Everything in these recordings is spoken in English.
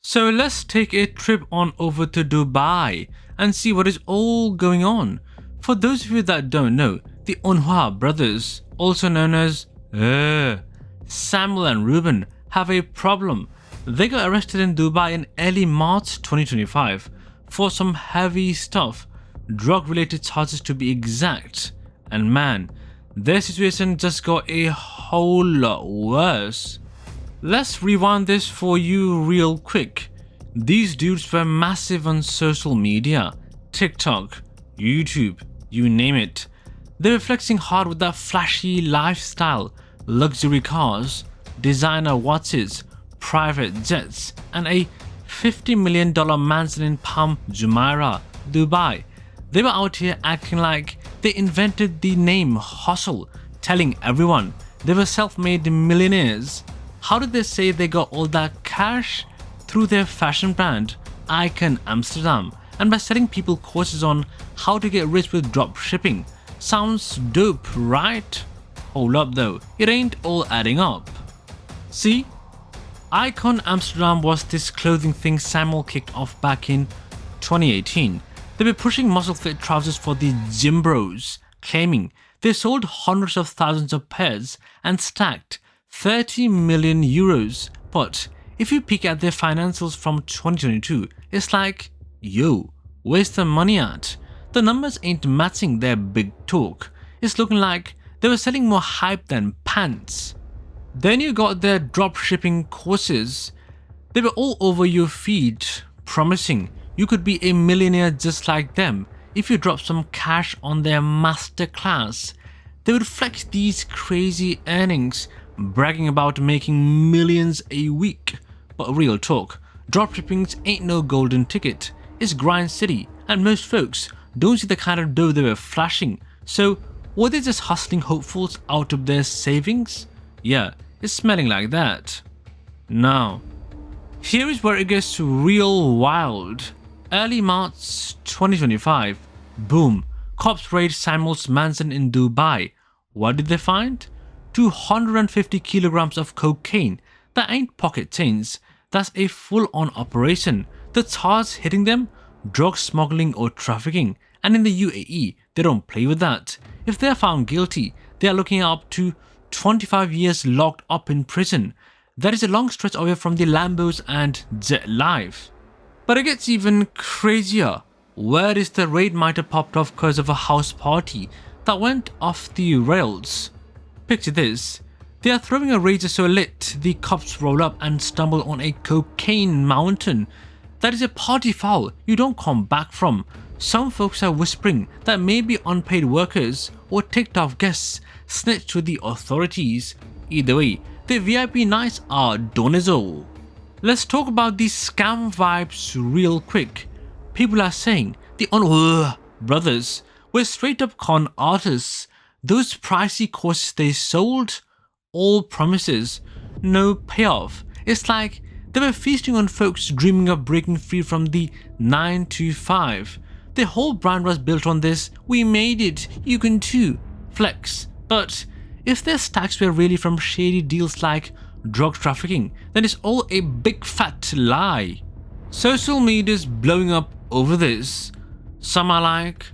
So let's take a trip on over to Dubai and see what is all going on. For those of you that don't know, the Onuha brothers, also known as Samuel and Ruben, have a problem. They got arrested in Dubai in early March 2025 for some heavy stuff, drug-related charges to be exact. And man, their situation just got a whole lot worse. Let's rewind this for you real quick. These dudes were massive on social media, TikTok, YouTube, you name it. They were flexing hard with that flashy lifestyle, luxury cars, designer watches, private jets, and a $50 million mansion in Palm Jumeirah, Dubai. They were out here acting like they invented the name hustle, telling everyone they were self-made millionaires. How did they say they got all that cash? Through their fashion brand, Icon Amsterdam, and by selling people courses on how to get rich with drop shipping. Sounds dope, right? Hold up though, it ain't all adding up. See? Icon Amsterdam was this clothing thing Samuel kicked off back in 2018. They were pushing muscle fit trousers for the gym bros, claiming they sold hundreds of thousands of pairs and stacked 30 million euros. But if you peek at their financials from 2022, it's like, yo, where's the money at? The numbers ain't matching their big talk. It's looking like they were selling more hype than pants. Then you got their drop shipping courses. They were all over your feed, promising you could be a millionaire just like them if you drop some cash on their masterclass. They would flex these crazy earnings, bragging about making millions a week. But real talk, dropshipping ain't no golden ticket. It's grind city, and most folks don't see the kind of dough they were flashing. So were they just hustling hopefuls out of their savings? Yeah, it's smelling like that. Now, here is where it gets real wild. Early March 2025, boom, cops raid Samuel's mansion in Dubai. What did they find? 250 kilograms of cocaine. That ain't pocket change, that's a full-on operation. The charge hitting them? Drug smuggling or trafficking. And in the UAE, they don't play with that. If they are found guilty, they are looking up to 25 years locked up in prison. That is a long stretch away from the Lambos and jet life. But it gets even crazier. Where is the raid might have popped off because of a house party that went off the rails. Picture this. They are throwing a rager so lit, the cops roll up and stumble on a cocaine mountain. That is a party foul you don't come back from. Some folks are whispering that maybe unpaid workers or ticked off guests snitched to the authorities. Either way, the VIP nights are donizo. Let's talk about these scam vibes real quick. People are saying the Orr Brths were straight up con artists. Those pricey courses they sold, all promises, no payoff. It's like they were feasting on folks dreaming of breaking free from the 9 to 5. Their whole brand was built on this "we made it, you can too" flex. But if their stacks were really from shady deals like drug trafficking, then it's all a big fat lie. Social media is blowing up over this. Some are like,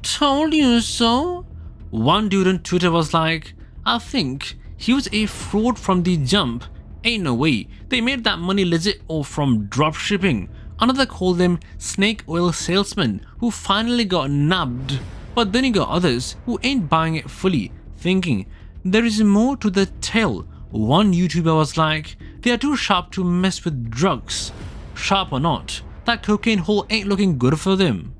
"Told you so." One dude on Twitter was like, "I think he was a fraud from the jump. Ain't no way they made that money legit or from dropshipping." Another called them snake oil salesmen who finally got nabbed. But then you got others who ain't buying it fully, thinking there is more to the tale. One YouTuber was like, "They are too sharp to mess with drugs." Sharp or not, that cocaine hole ain't looking good for them.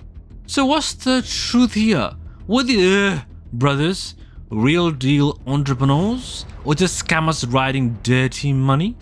So what's the truth here? Were the brothers real deal entrepreneurs or just scammers riding dirty money?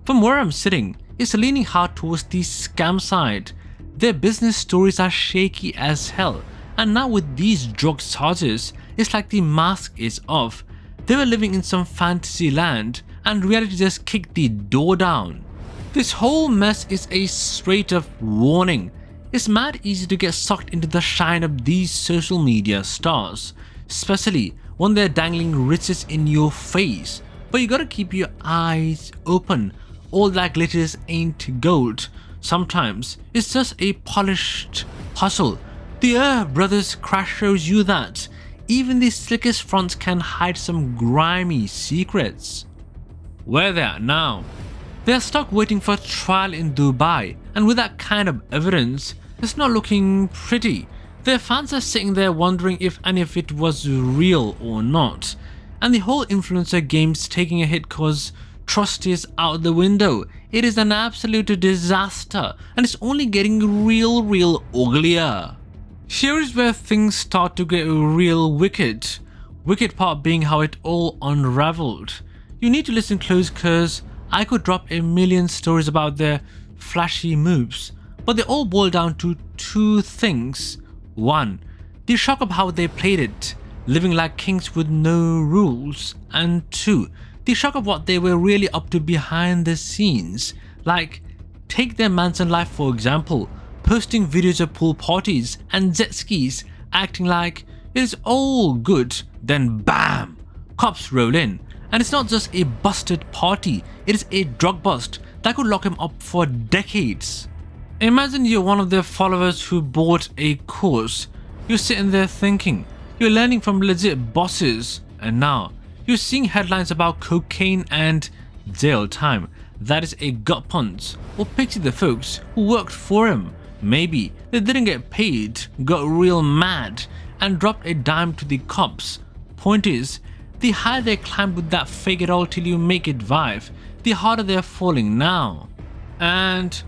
From where I'm sitting, it's leaning hard towards the scam side. Their business stories are shaky as hell, and now with these drug charges, it's like the mask is off. They were living in some fantasy land and reality just kicked the door down. This whole mess is a straight up warning. It's mad easy to get sucked into the shine of these social media stars, especially when they're dangling riches in your face. But you gotta keep your eyes open. All that glitters ain't gold. Sometimes it's just a polished hustle. The Orr Brths crash shows you that even the slickest fronts can hide some grimy secrets. Where they're at now, they're stuck waiting for trial in Dubai, and with that kind of evidence, it's not looking pretty. Their fans are sitting there wondering if any of it was real or not, and the whole influencer game's taking a hit cause trust is out the window. It is an absolute disaster, and it's only getting real uglier. Here is where things start to get real wicked. Wicked part being how it all unraveled. You need to listen close cause I could drop a million stories about their flashy moves, but they all boil down to two things. One, the shock of how they played it, living like kings with no rules, and two, the shock of what they were really up to behind the scenes. Like, take their Manson life for example, posting videos of pool parties and jet skis, acting like it is all good, then BAM! Cops roll in, and it's not just a busted party, it is a drug bust that could lock him up for decades. Imagine you're one of their followers who bought a course. You're sitting there thinking, you're learning from legit bosses, and now you're seeing headlines about cocaine and jail time. That is a gut punch. Or picture the folks who worked for him. Maybe they didn't get paid, got real mad, and dropped a dime to the cops. Point is, the higher they climb with that fake it all till you make it vibe, the harder they're falling now. And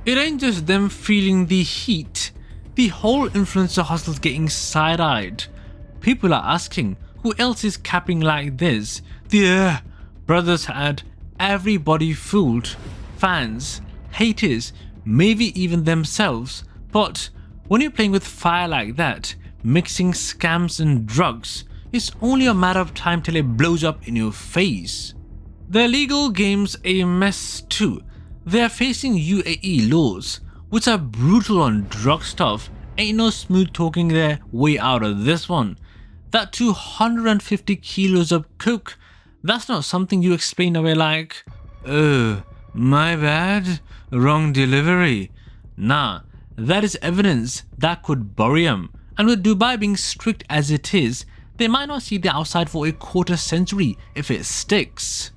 it ain't just them feeling the heat. The whole influencer hustle's getting side-eyed. People are asking, who else is capping like this? The Orr Brths had everybody fooled. Fans, haters, maybe even themselves. But when you're playing with fire like that, mixing scams and drugs, it's only a matter of time till it blows up in your face. Their legal game's a mess too. They are facing UAE laws, which are brutal on drug stuff. Ain't no smooth talking their way out of this one. That 250 kilos of coke, that's not something you explain away like, oh, my bad, wrong delivery. Nah, that is evidence that could bury him. And with Dubai being strict as it is, they might not see the outside for a quarter century if it sticks.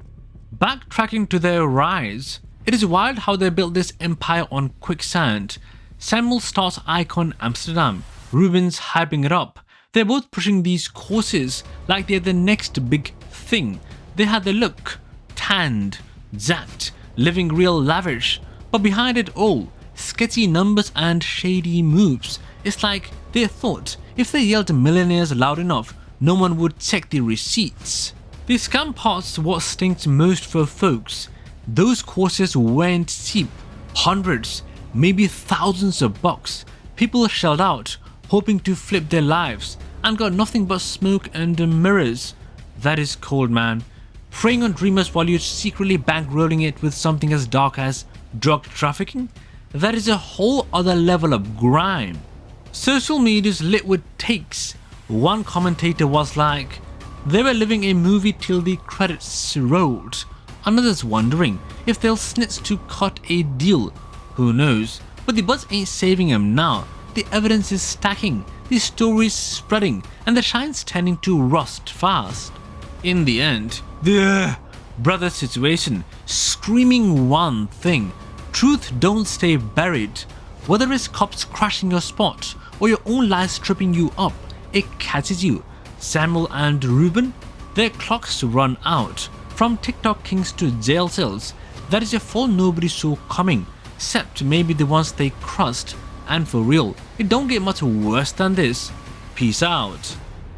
Backtracking to their rise, it is wild how they built this empire on quicksand. Samuel starts Icon Amsterdam, Ruben's hyping it up. They're both pushing these courses like they're the next big thing. They had the look, tanned, jacked, living real lavish, but behind it all, sketchy numbers and shady moves. It's like they thought if they yelled millionaires loud enough, no one would check the receipts. The scam part's what stinks most for folks. Those courses weren't cheap. Hundreds, maybe thousands of bucks. People shelled out, hoping to flip their lives, and got nothing but smoke and mirrors. That is cold, man. Preying on dreamers while you're secretly bankrolling it with something as dark as drug trafficking? That is a whole other level of grime. Social media's lit with takes. One commentator was like, they were living a movie till the credits rolled. Another's wondering if they'll snitch to cut a deal. Who knows? But the buzz ain't saving him now. The evidence is stacking, the story's spreading, and the shine's tending to rust fast. In the end, the Brths situation screaming one thing: truth don't stay buried. Whether it's cops crashing your spot or your own lies tripping you up, it catches you. Samuel and Ruben, their clocks run out. From TikTok kings to jail cells, that is a fall nobody saw coming, except maybe the ones they crushed. And for real, it don't get much worse than this. Peace out.